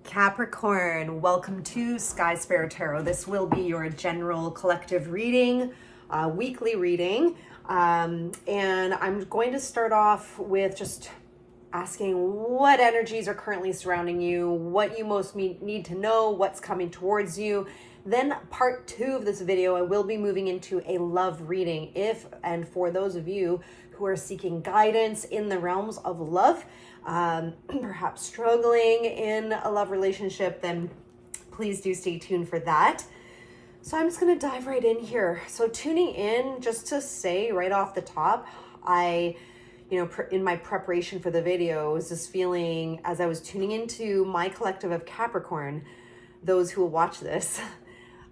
Capricorn, welcome to Sparrow Tarot. This will be your general collective reading, weekly reading. And I'm going to start off with just asking what energies are currently surrounding you, what you most need to know, what's coming towards you. Then part 2 of this video, I will be moving into a love reading. If and for those of you who are seeking guidance in the realms of love, perhaps struggling in a love relationship, then please do stay tuned for that. So I'm just going to dive right in here. So tuning in, just to say right off the top, in my preparation for the video, was this feeling as I was tuning into my collective of Capricorn, those who will watch this,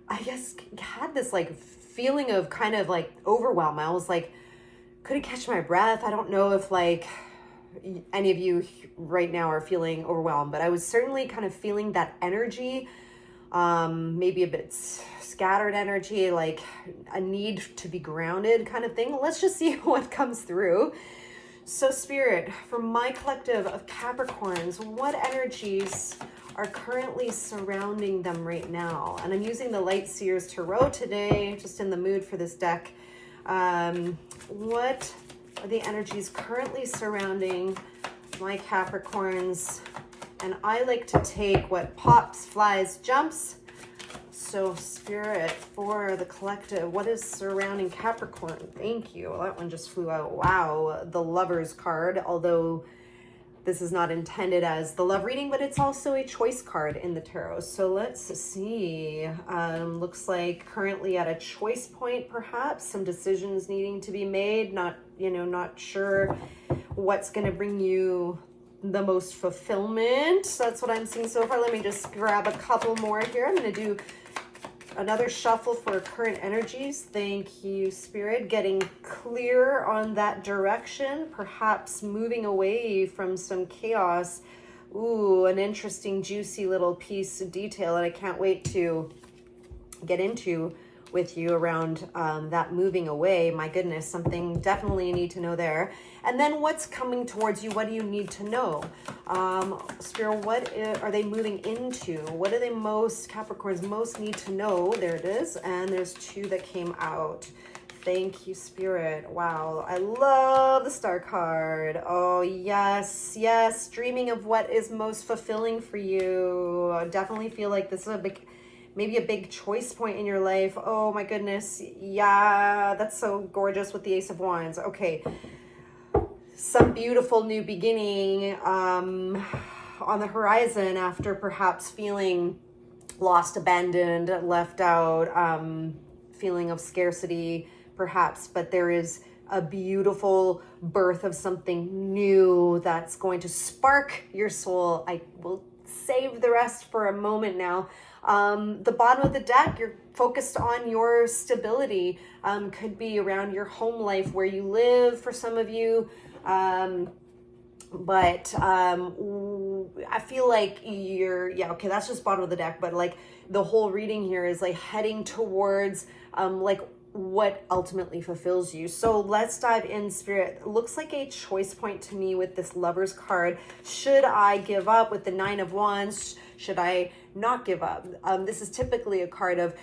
I guess had this like feeling of kind of like overwhelm. I was like, couldn't catch my breath. I don't know if like any of you right now are feeling overwhelmed, but I was certainly kind of feeling that energy, maybe a bit scattered energy, like a need to be grounded kind of thing. Let's just see what comes through. So Spirit, for my collective of Capricorns, what energies are currently surrounding them right now? And I'm using the Light Seers Tarot today, just in the mood for this deck. What are the energies currently surrounding my Capricorns? And I like to take what pops, flies, jumps. So Spirit, for the collective, what is surrounding Capricorn? Thank you. Well, that one just flew out. Wow, the Lovers card, although this is not intended as the love reading, but it's also a choice card in the tarot. So let's see. Looks like currently at a choice point, perhaps some decisions needing to be made. Not sure what's going to bring you the most fulfillment. That's what I'm seeing so far. Let me just grab a couple more here. I'm going to do another shuffle for current energies. Thank you, Spirit. Getting clear on that direction, perhaps moving away from some chaos. Ooh, an interesting, juicy little piece of detail that I can't wait to get into with you around that moving away. My goodness, something definitely you need to know there. And then what's coming towards you? What do you need to know? Spirit, what are they moving into? What do they Capricorns most need to know? There it is. And there's 2 that came out. Thank you, Spirit. Wow, I love the Star card. Oh, yes, yes. Dreaming of what is most fulfilling for you. I definitely feel like this is maybe a big choice point in your life. Oh my goodness. Yeah, that's so gorgeous with the Ace of Wands. Okay. Some beautiful new beginning on the horizon after perhaps feeling lost, abandoned, left out, feeling of scarcity perhaps, but there is a beautiful birth of something new that's going to spark your soul. I will save the rest for a moment now. The bottom of the deck, you're focused on your stability, could be around your home life where you live for some of you. But I feel like okay, that's just bottom of the deck, but like the whole reading here is like heading towards like what ultimately fulfills you. So let's dive in, Spirit. It looks like a choice point to me with this Lovers card. Should I give up with the 9 of Wands? Should I not give up? This is typically a card of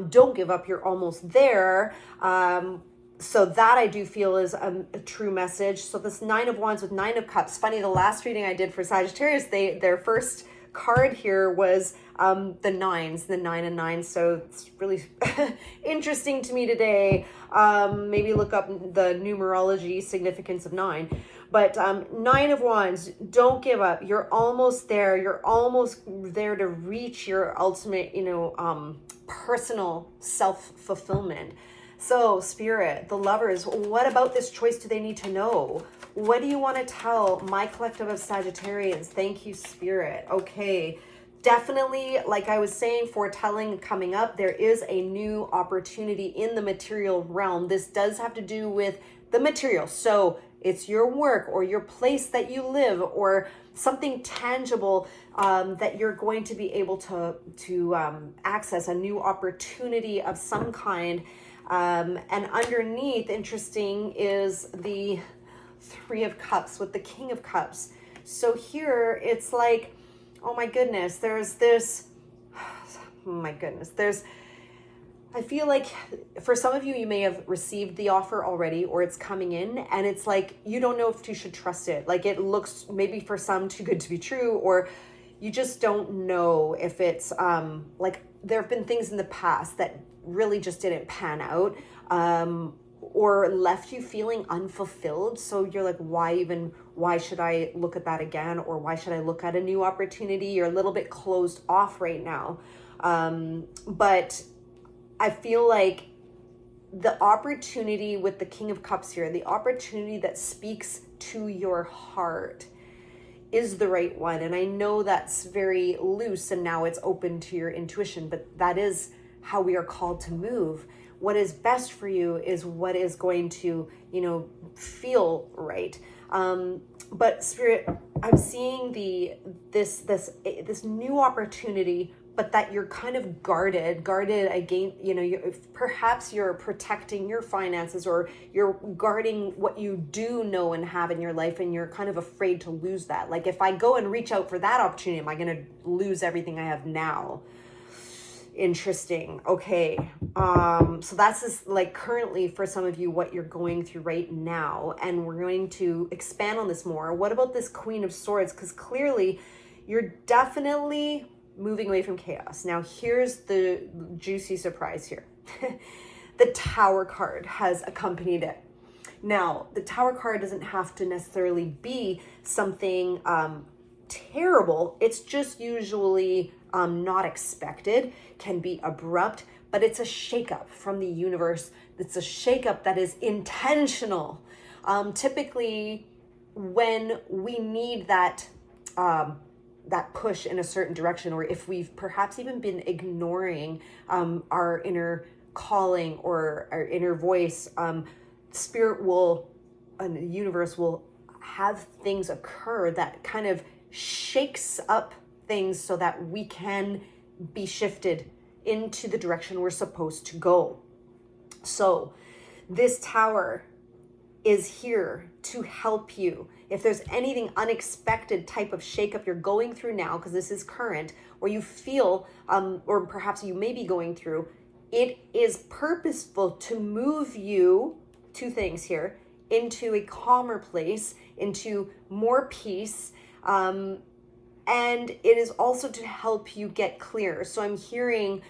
don't give up, you're almost there. So that I do feel is a true message. So this 9 of Wands with 9 of Cups. Funny, the last reading I did for Sagittarius, their first card here was the 9s, the 9 and 9. So it's really interesting to me today. Maybe look up the numerology significance of 9. But 9 of Wands, don't give up. You're almost there. You're almost there to reach your ultimate, personal self-fulfillment. So Spirit, the Lovers, what about this choice do they need to know? What do you want to tell my collective of Sagittarians? Thank you, Spirit. Okay, definitely, like I was saying, foretelling coming up, there is a new opportunity in the material realm. This does have to do with the material. So it's your work or your place that you live or something tangible that you're going to be able to access, a new opportunity of some kind. And underneath, interesting, is the 3 of Cups with the King of Cups. So here it's like oh my goodness, there's this, oh my goodness, I feel like for some of you, you may have received the offer already, or it's coming in, and it's like, you don't know if you should trust it. Like, it looks maybe for some too good to be true, or you just don't know if it's, like, there have been things in the past that really just didn't pan out, or left you feeling unfulfilled. So you're like, why should I look at that again? Or why should I look at a new opportunity? You're a little bit closed off right now. But I feel like the opportunity with the King of Cups here, the opportunity that speaks to your heart, is the right one. And I know that's very loose and now it's open to your intuition, but that is how we are called to move. What is best for you is what is going to, feel right. But Spirit, I'm seeing this new opportunity, but that you're kind of guarded against, perhaps you're protecting your finances, or you're guarding what you do know and have in your life, and you're kind of afraid to lose that. Like, if I go and reach out for that opportunity, am I going to lose everything I have now? Interesting. Okay. So that's just like currently for some of you what you're going through right now, and we're going to expand on this more. What about this Queen of Swords? Because clearly you're definitely moving away from chaos. Now, here's the juicy surprise here. The Tower card has accompanied it. Now, the Tower card doesn't have to necessarily be something terrible. It's just usually not expected, can be abrupt, but it's a shakeup from the universe. It's a shakeup that is intentional. Typically, when we need that push in a certain direction, or if we've perhaps even been ignoring our inner calling or our inner voice, Spirit will, and the universe will have things occur that kind of shakes up things so that we can be shifted into the direction we're supposed to go. So this Tower is here to help you. If there's anything unexpected type of shakeup you're going through now, because this is current, or you feel, or perhaps you may be going through, it is purposeful to move you, two things here, into a calmer place, into more peace, and it is also to help you get clear. So I'm hearing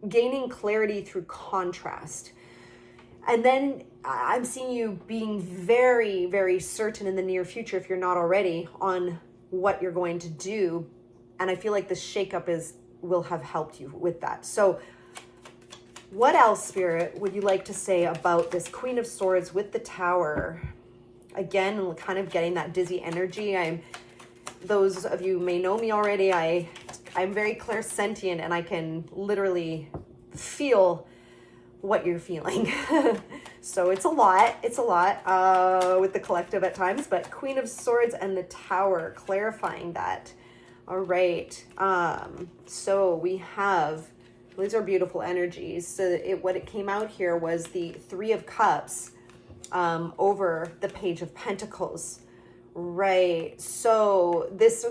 gaining clarity through contrast. And then I'm seeing you being very, very certain in the near future, if you're not already, on what you're going to do. And I feel like the shakeup will have helped you with that. So what else, Spirit, would you like to say about this Queen of Swords with the Tower? Again, kind of getting that dizzy energy. Those of you may know me already, I'm very clairsentient, and I can literally feel what you're feeling. So it's a lot with the collective at times, but Queen of Swords and the Tower, clarifying that. All right. So we have, these are beautiful energies. So what it came out here was the Three of Cups over the Page of Pentacles. Right. So this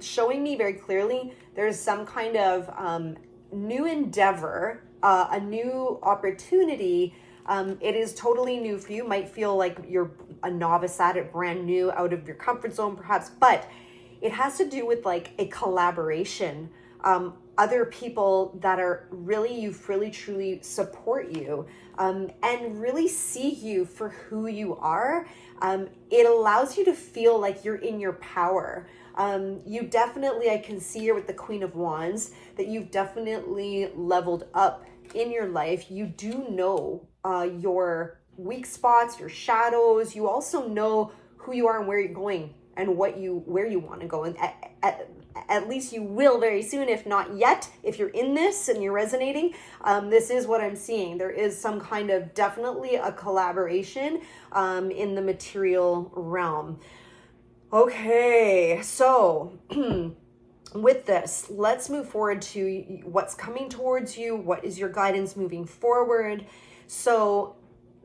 showing me very clearly there's some kind of new endeavor, a new opportunity. It is totally new for you. Might feel like you're a novice at it, brand new, out of your comfort zone perhaps, but it has to do with like a collaboration. Other people that are really truly support you, and really see you for who you are. It allows you to feel like you're in your power. You definitely, I can see here with the Queen of Wands, that you've definitely leveled up in your life. You do know your weak spots, your shadows. You also know who you are and where you're going and where you want to go. And at least you will very soon, if not yet. If you're in this and you're resonating, this is what I'm seeing. There is some kind of definitely a collaboration in the material realm. Okay, so with this, let's move forward to what's coming towards you. What is your guidance moving forward? So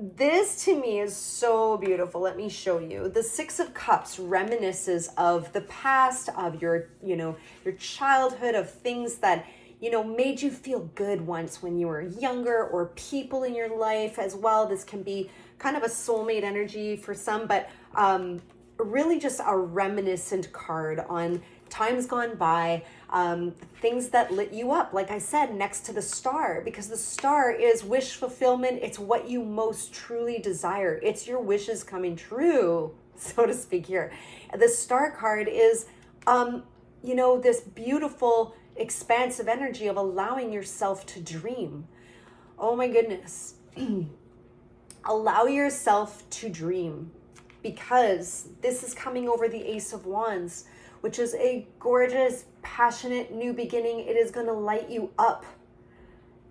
This to me is so beautiful. Let me show you. The Six of Cups reminisces of the past, of your, your childhood, of things that, made you feel good once when you were younger, or people in your life as well. This can be kind of a soulmate energy for some, but really just a reminiscent card on times gone by, things that lit you up, like I said, next to the star, because the star is wish fulfillment. It's what you most truly desire. It's your wishes coming true, so to speak here. The star card is, this beautiful, expansive energy of allowing yourself to dream. Oh my goodness. Allow yourself to dream, because this is coming over the Ace of Wands, which is a gorgeous, passionate new beginning. It is going to light you up.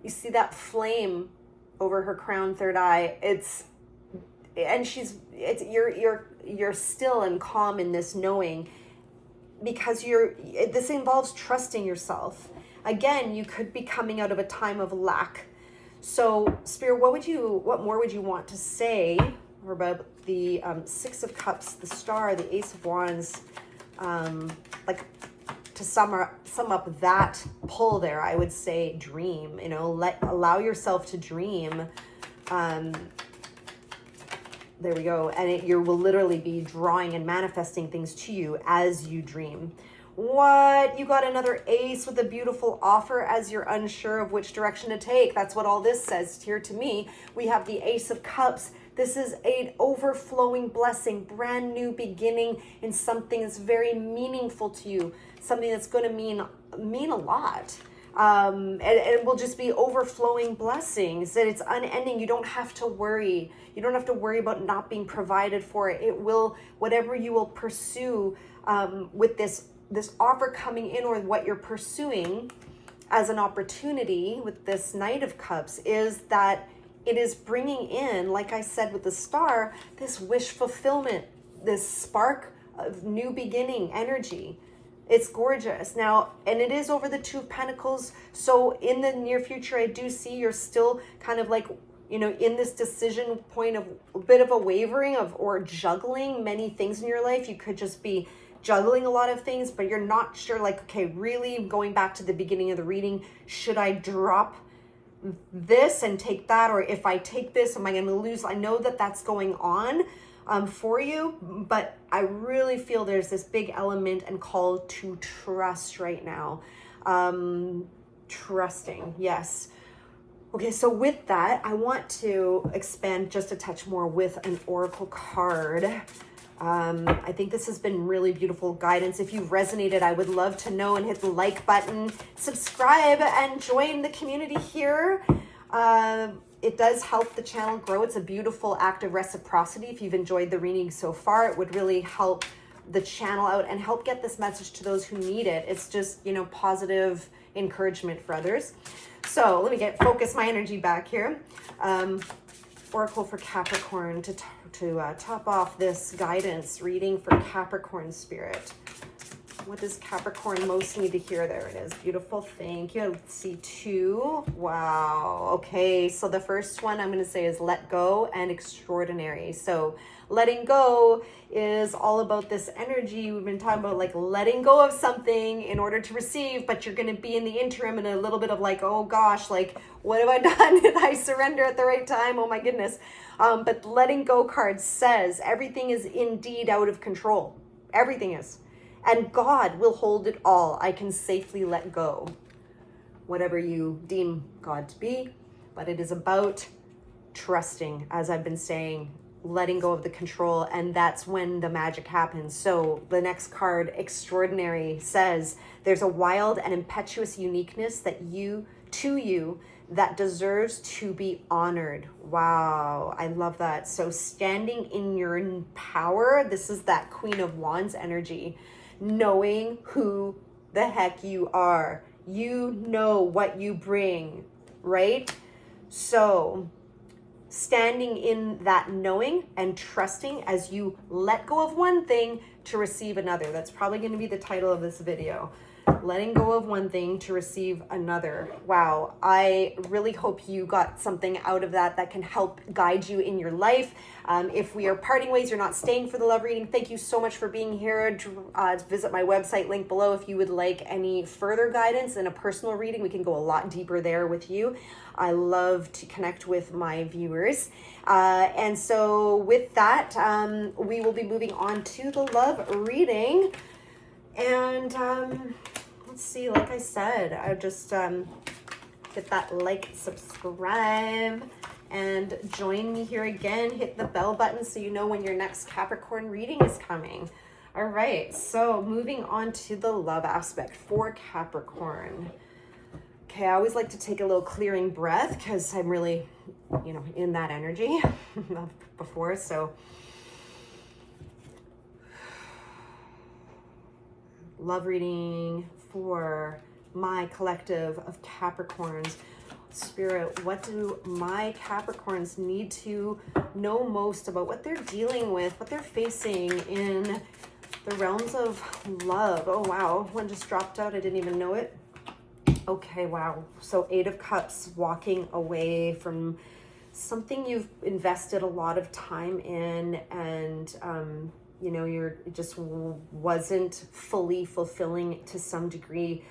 You see that flame over her crown, third eye. You're still and calm in this knowing, because this involves trusting yourself. Again, you could be coming out of a time of lack. So Spirit, what more would you want to say about the Six of Cups, the Star, the Ace of Wands? To sum up that pull there, I would say dream. Allow yourself to dream. There we go. And you will literally be drawing and manifesting things to you as you dream. What? You got another ace with a beautiful offer as you're unsure of which direction to take. That's what all this says here to me. We have the Ace of Cups. This is an overflowing blessing, brand new beginning in something that's very meaningful to you, something that's going to mean a lot. And it will just be overflowing blessings, that it's unending. You don't have to worry. You don't have to worry about not being provided for. It will, whatever you will pursue with this offer coming in, or what you're pursuing as an opportunity with this Knight of Cups, is that it is bringing in, like I said with the star, this wish fulfillment, this spark of new beginning energy. It's gorgeous. Now, and it is over the Two of Pentacles. So in the near future, I do see you're still kind of like, in this decision point of a bit of a wavering or juggling many things in your life. You could just be juggling a lot of things, but you're not sure, like, okay, really going back to the beginning of the reading, should I drop this and take that, or if I take this, am I going to lose? I know that that's going on for you, but I really feel there's this big element and call to trust right now. Trusting, yes. Okay, so with that, I want to expand just a touch more with an oracle card. I think this has been really beautiful guidance. If you've resonated, I would love to know, and hit the like button, subscribe, and join the community here. It does help the channel grow. It's a beautiful act of reciprocity. If you've enjoyed the reading so far, it would really help the channel out and help get this message to those who need it. It's just, positive encouragement for others. So let me focus my energy back here. Oracle for Capricorn to top off this guidance reading for Capricorn spirit. What does Capricorn most need to hear? There it is. Beautiful. Thank you. Let's see, 2. Wow. Okay. So the first one I'm going to say is let go and extraordinary. So letting go is all about this energy. We've been talking about, like, letting go of something in order to receive, but you're going to be in the interim in a little bit of like, oh gosh, like, what have I done? Did I surrender at the right time? Oh my goodness. But letting go card says everything is indeed out of control. Everything is. And God will hold it all. I can safely let go. Whatever you deem God to be. But it is about trusting, as I've been saying, letting go of the control. And that's when the magic happens. So the next card, extraordinary, says there's a wild and impetuous uniqueness that you that deserves to be honored. Wow, I love that. So standing in your power, this is that Queen of Wands energy. Knowing who the heck you are. You know what you bring, right? So standing in that knowing and trusting as you let go of one thing to receive another. That's probably going to be the title of this video. letting go of one thing to receive another. Wow, I really hope you got something out of that can help guide you in your life. If we are parting ways, you're not staying for the love reading, thank you so much for being here. Visit my website, link below, if you would like any further guidance in a personal reading. We can go a lot deeper there with you. I love to connect with my viewers. And so with that, we will be moving on to the love reading. And let's see, like I said, I just hit that like, subscribe, and join me here again. Hit the bell button so you know when your next Capricorn reading is coming. All right, so moving on to the love aspect for Capricorn. Okay, I always like to take a little clearing breath because I'm really, in that energy before. So love reading for my collective of Capricorns. Spirit, what do my Capricorns need to know most about what they're dealing with, what they're facing in the realms of love? Oh, wow. One just dropped out. I didn't even know it. Okay, wow. So 8 of Cups, walking away from something you've invested a lot of time in, and it just wasn't fully fulfilling to some degree.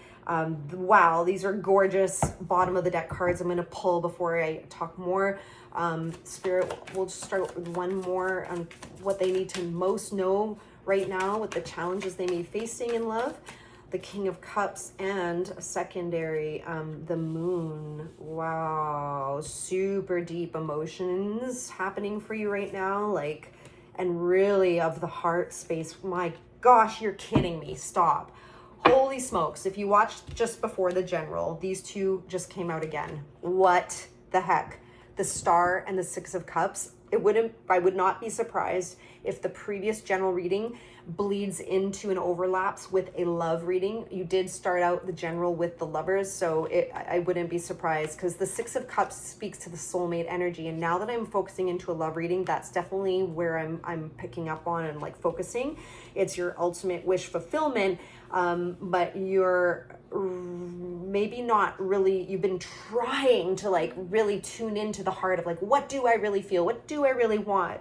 Wow, these are gorgeous bottom of the deck cards I'm going to pull before I talk more. Spirit, we'll just start with one more on what they need to most know right now with the challenges they may be facing in love. The King of Cups, and secondary, the Moon. Wow, super deep emotions happening for you right now, and really of the heart space. My gosh, you're kidding me. Stop. Holy smokes. If you watched just before the general, these two just came out again. What the heck? The Star and the 6 of Cups. I would not be surprised if the previous general reading bleeds into and overlaps with a love reading. You did start out the general with the Lovers, so I wouldn't be surprised, because the 6 of Cups speaks to the soulmate energy, and now that I'm focusing into a love reading, that's definitely where I'm picking up on and focusing. It's your ultimate wish fulfillment, but you're maybe not really, you've been trying to really tune into the heart of what do I really feel, what do I really want.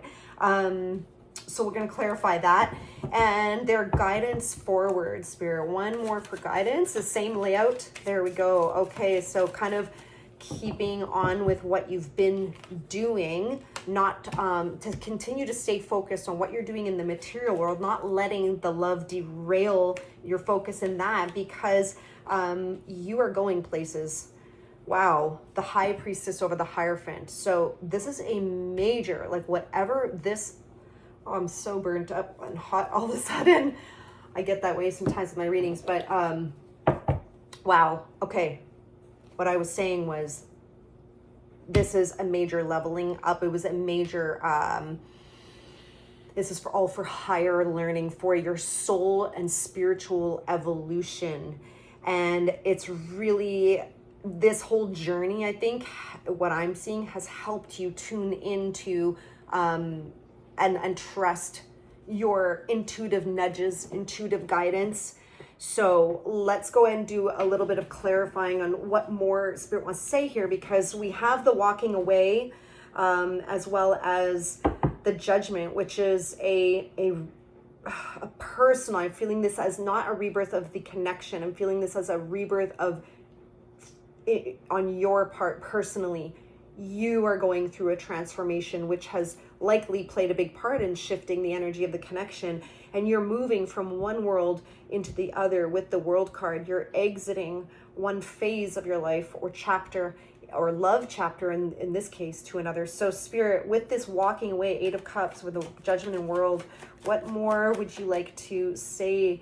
So we're going to clarify that, and their guidance forward. Spirit, one more for guidance, the same layout. There we go. Okay, so kind of keeping on with what you've been doing, not to continue to stay focused on what you're doing in the material world, not letting the love derail your focus in that, because you are going places. Wow, the High Priestess over the Hierophant. So this is a major, whatever this, I'm so burnt up and hot all of a sudden. I get that way sometimes with my readings, but wow. Okay, what I was saying was, this is a major leveling up. It was a major, this is for higher learning, for your soul and spiritual evolution. And it's really, this whole journey, I think, what I'm seeing has helped you tune into and trust your intuitive nudges, intuitive guidance. So let's go ahead and do a little bit of clarifying on what more Spirit wants to say here, because we have the walking away, as well as the Judgment, which is a personal, I'm feeling this as not a rebirth of the connection. I'm feeling this as a rebirth of it, on your part personally. You are going through a transformation, which has likely played a big part in shifting the energy of the connection, and you're moving from one world into the other with the World card. You're exiting one phase of your life or chapter, or love chapter in this case, to another. So Spirit, with this walking away, 8 of Cups with the Judgment and World, what more would you like to say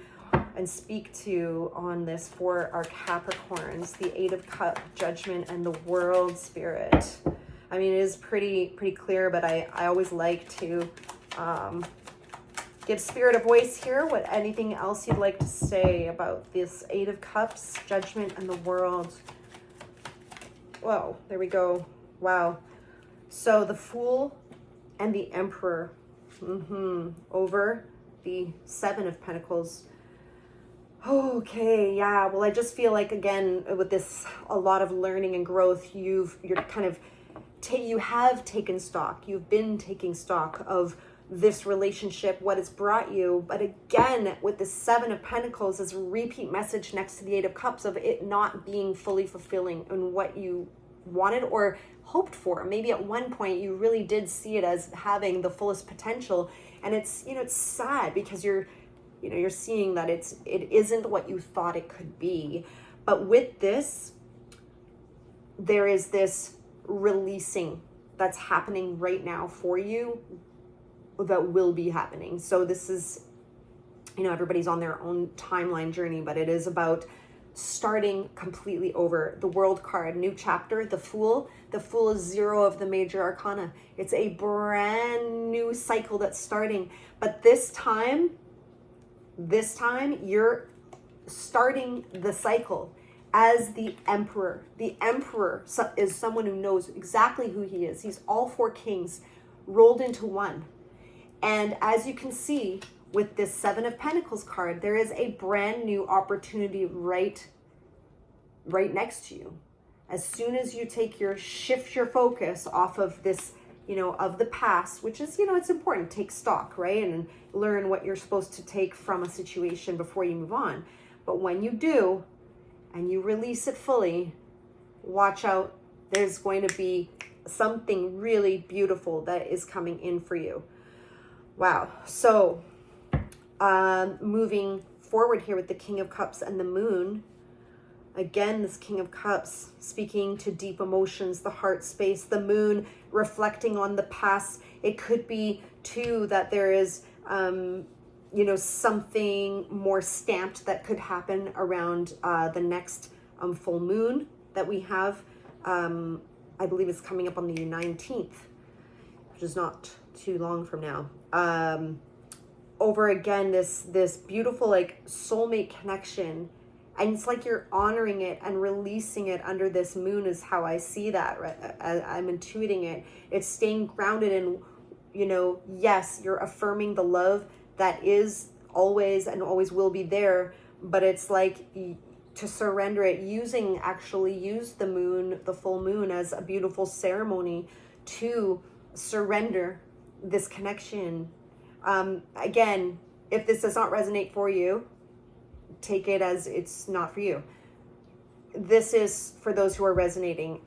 and speak to on this for our Capricorns? The 8 of Cups, Judgment, and the World, Spirit. I mean, it is pretty clear, but I always like to give Spirit a voice here. What, anything else you'd like to say about this 8 of Cups, Judgment, and the World? Whoa, there we go. Wow. So the Fool and the Emperor over the 7 of Pentacles. Okay, yeah. Well, I just feel like, again, with this, a lot of learning and growth, you have taken stock. You've been taking stock of this relationship, what it's brought you. But again, with the Seven of Pentacles, is a repeat message next to the Eight of Cups of it not being fully fulfilling in what you wanted or hoped for. Maybe at one point you really did see it as having the fullest potential, and it's, it's sad because you're seeing that it isn't what you thought it could be. But with this, there is this releasing that's happening right now for you, that will be happening. So this is, everybody's on their own timeline journey, but it is about starting completely over. The World card, new chapter, the Fool. The Fool is 0 of the major arcana. It's a brand new cycle that's starting. But this time you're starting the cycle as the Emperor. The Emperor is someone who knows exactly who he is. He's all 4 kings rolled into one. And as you can see with this Seven of Pentacles card, there is a brand new opportunity right next to you. As soon as you shift your focus off of this, of the past, which is, it's important, take stock, right? And learn what you're supposed to take from a situation before you move on. But when you do, and you release it fully, watch out. There's going to be something really beautiful that is coming in for you. Wow. So moving forward here with the King of Cups and the Moon. Again, this King of Cups speaking to deep emotions, the heart space, the Moon reflecting on the past. It could be too that there is, something more stamped that could happen around the next full moon that we have. I believe it's coming up on the 19th, which is not too long from now. Over again, this beautiful soulmate connection, and it's like you're honoring it and releasing it under this moon is how I see that, right? I'm intuiting it. It's staying grounded in, yes, you're affirming the love that is always and always will be there, but it's like to surrender it, use the moon, the full moon, as a beautiful ceremony to surrender this connection. Again, if this does not resonate for you, take it as it's not for you. This is for those who are resonating.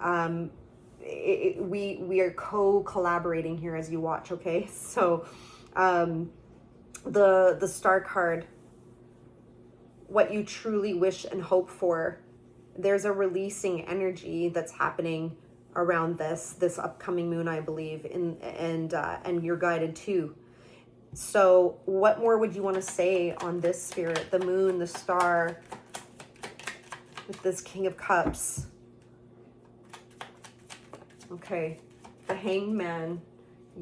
We are co-collaborating here as you watch, okay? So the Star card, what you truly wish and hope for, there's a releasing energy that's happening around this upcoming moon, I believe, and you're guided too. So what more would you want to say on this, Spirit? The Moon, the Star, with this King of Cups. Okay, the Hanged Man.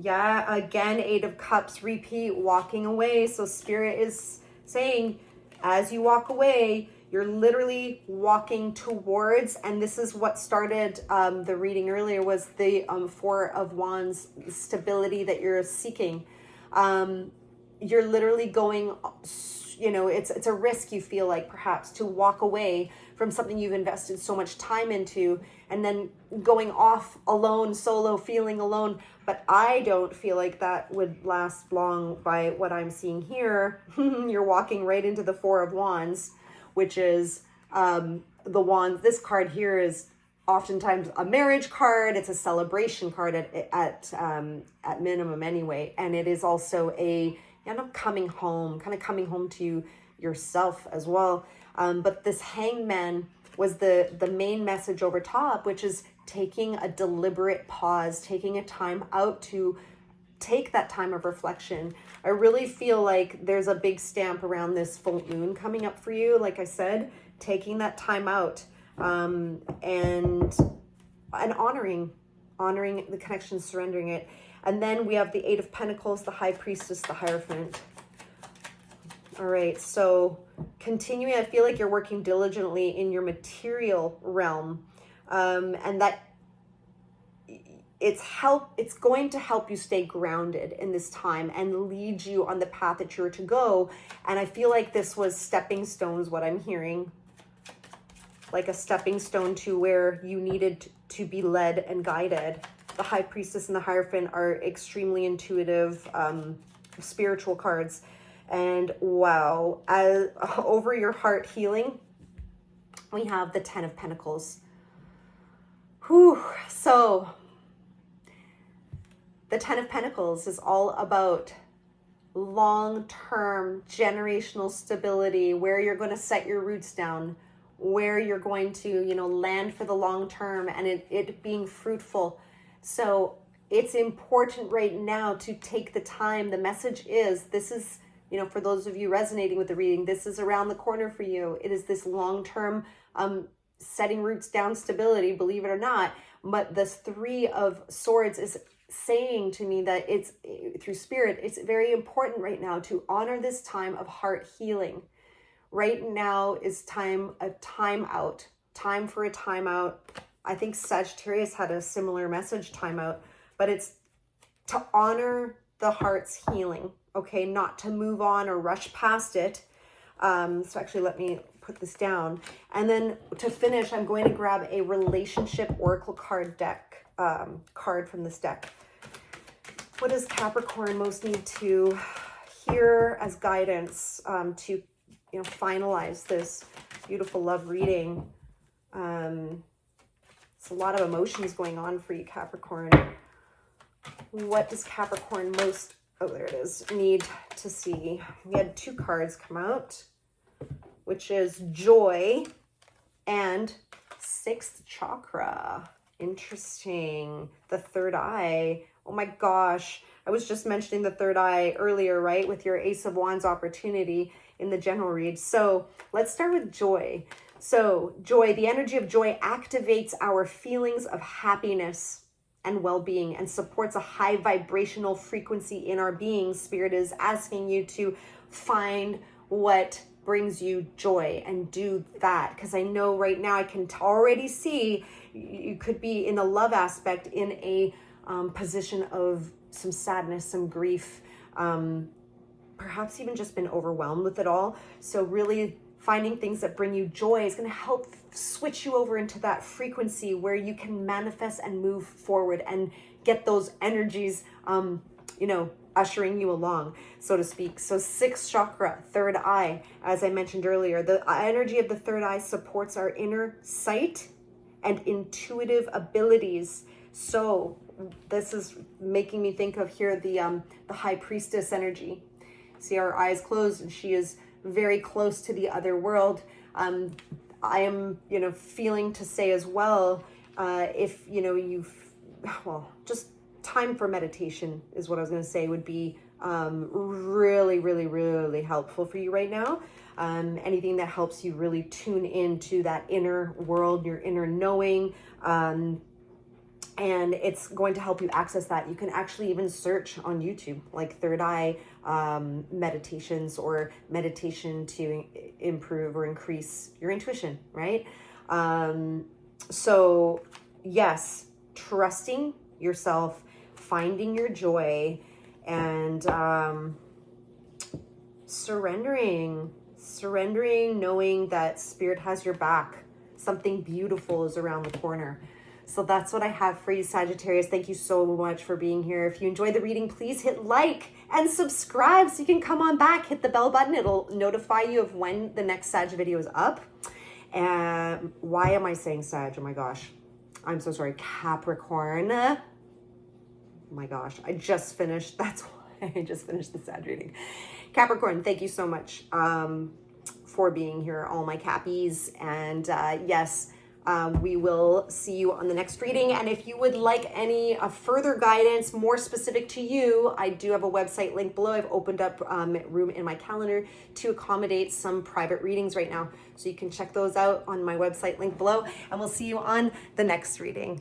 Yeah, again, Eight of Cups, repeat, walking away. So Spirit is saying, as you walk away, you're literally walking towards, and this is what started the reading earlier, was the Four of Wands, stability that you're seeking. You're literally going, it's a risk, you feel like, perhaps, to walk away from something you've invested so much time into, and then going off alone, solo, feeling alone. But I don't feel like that would last long by what I'm seeing here. You're walking right into the Four of Wands, which is the wands. This card here is oftentimes a marriage card. It's a celebration card at minimum anyway. And it is also a coming home to yourself as well. But this Hanged Man was the main message over top, which is taking a deliberate pause, taking a time out to take that time of reflection. I really feel like there's a big stamp around this full moon coming up for you. Like I said, taking that time out, and honoring the connection, surrendering it. And then we have the Eight of Pentacles, the High Priestess, the Hierophant. All right, so continuing, I feel like you're working diligently in your material realm, and that it's going to help you stay grounded in this time and lead you on the path that you're to go. And I feel like this was stepping stones, what I'm hearing, like a stepping stone to where you needed to be led and guided. The High Priestess and the Hierophant are extremely intuitive, spiritual cards. And wow, over your heart healing, we have the 10 of Pentacles. Whew. So the 10 of Pentacles is all about long-term generational stability, where you're going to set your roots down, where you're going to, land for the long term, and it being fruitful. So it's important right now to take the time. The message is, this is, for those of you resonating with the reading, this is around the corner for you. It is this long-term setting roots down stability, believe it or not. But this 3 of Swords is saying to me that it's, through spirit, it's very important right now to honor this time of heart healing. Right now is time for a timeout. I think Sagittarius had a similar message, timeout, but it's to honor the heart's healing, okay? Not to move on or rush past it. So actually, let me put this down. And then to finish, I'm going to grab a relationship oracle card deck, card from this deck. What does Capricorn most need to hear as guidance to finalize this beautiful love reading? It's a lot of emotions going on for you, Capricorn. What does Capricorn most, there it is, need to see? We had 2 cards come out, which is joy and 6th chakra. Interesting. The 3rd eye. Oh my gosh. I was just mentioning the 3rd eye earlier, right? With your Ace of Wands opportunity in the general read. So let's start with joy. So joy, the energy of joy activates our feelings of happiness and well-being and supports a high vibrational frequency in our being. Spirit is asking you to find what brings you joy and do that. Because I know right now I can already see you could be in a love aspect in a position of some sadness, some grief, perhaps even just been overwhelmed with it all. So really finding things that bring you joy is going to help switch you over into that frequency where you can manifest and move forward and get those energies, ushering you along, so to speak. So 6th chakra, 3rd eye, as I mentioned earlier, the energy of the 3rd eye supports our inner sight and intuitive abilities. So this is making me think of here the High Priestess energy. See our eyes closed, and she is very close to the other world. I am, feeling to say as well, if, just time for meditation is what I was going to say would be really, really, really helpful for you right now. Anything that helps you really tune into that inner world, your inner knowing, and it's going to help you access that. You can actually even search on YouTube, like 3rd eye meditations or meditation to improve or increase your intuition, right? So yes, trusting yourself, finding your joy, and surrendering, knowing that Spirit has your back. Something beautiful is around the corner. So that's what I have for you, Sagittarius. Thank you so much for being here. If you enjoyed the reading, please hit like and subscribe so you can come on back. Hit the bell button. It'll notify you of when the next Sag video is up. And why am I saying Sag? Oh my gosh. I'm so sorry. Capricorn. Oh my gosh. I just finished. That's why I just finished the Sag reading. Capricorn, thank you so much for being here, all my Cappies. And yes, we will see you on the next reading. And if you would like any further guidance, more specific to you, I do have a website link below. I've opened up room in my calendar to accommodate some private readings right now. So you can check those out on my website link below. And we'll see you on the next reading.